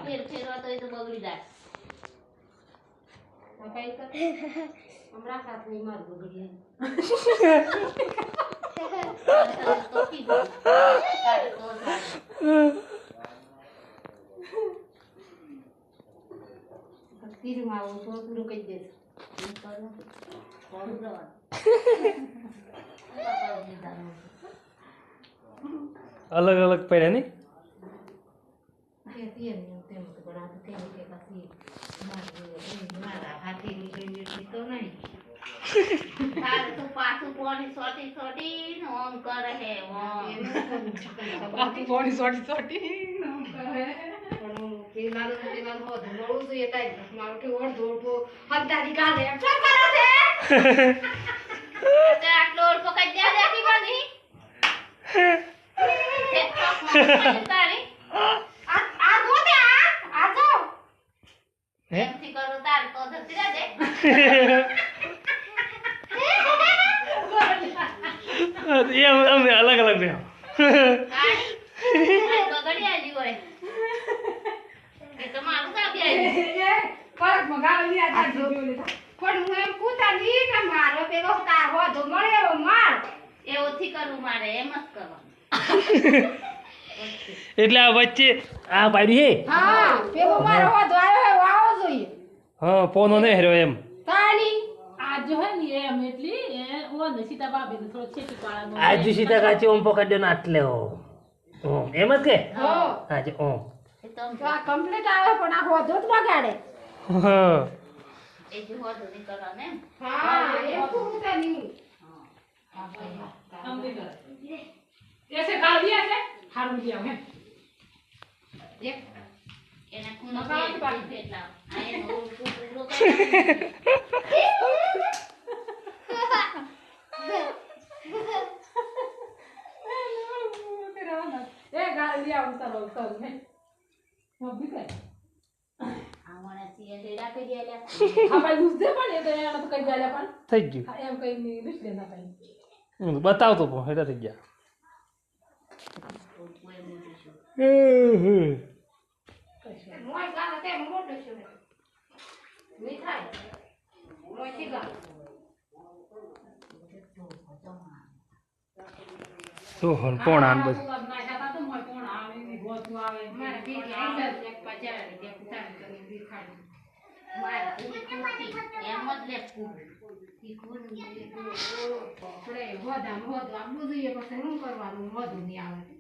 ફેર ફેરવા તો એ તો બગડી જાય કઈ તો હમણાં સાથ નહીં માર બગડી તો કીધું કીધું આવું થોડું થોડું કહી દેશ अलग अलग પડ્યા નહીં પાછું પોણી સોટી સોટી ઓમ કરે હે બાકી પોણી સોટી સોટી ઓમ કરે આટલો ઓળખો કઈ દે દેખી કોની તારી આ જો દે આ જો એમથી કરો તાર તો ધરતી દે એ અમે અલગ અલગ રહ્યો બગડી આલી હોય એ તો મારું કાપી આલી પરત મગાવલી આ જીવ્યો પણ હું એમ પૂછાલી કે મારો પેલો તારો તો મળ્યો માર એવોથી કરવું મારે એમ જ કરવાનું એટલે આ વચ્ચે આ પાડી હે હા પેલો મારો હોતો આવ્યો વાવો જોઈએ હા પોનો ને હેરો એમ તાણી आज जो है नहीं है मेटली वो न सीता बाबी ने थोड़ा छेटी पाड़ा नो आज સીતા કાચી ઓમ પકડ્યો ને આટલે ઓમ એમ જ કે હો આજ ઓમ એ તો આ કમ્પ્લીટ આવે પણ આ હોતો જ બગાડે હા એ જે હોતું નહીં કરવાનું એમ હા એ પૂરું નહીં हम भी कर ऐसे गाल दिया से हार दिया है એક એને ખૂણો મગાવવાનું કે બાકી. એટલા આ એનો પૂરો એ ગાલ લિયા ઉતારો કર મે હું બી કર આમણે સીએ લેડા કરી આલ્યા આ ભાઈ ગુસ્સે પણ એ તો એને તો કઈ ગાલ્યા પણ થઈ ગયું એમ કઈ ની રીસ લેના કઈ બતાવતો પણ હેડા થઈ ગયા કોઈ મોટું છું મોય ગાલ તે મોટો છે મીઠાઈ મોય સીગા તો હલ પોણા ને બધું મારા બીજી આઈસર એક પચાડી એક ઉતારી કરી બી ખાડી મારે એમ જ લેખું આપણે હોદામ બધું જોઈએ પછી શું કરવાનું વધુ નહીં આવે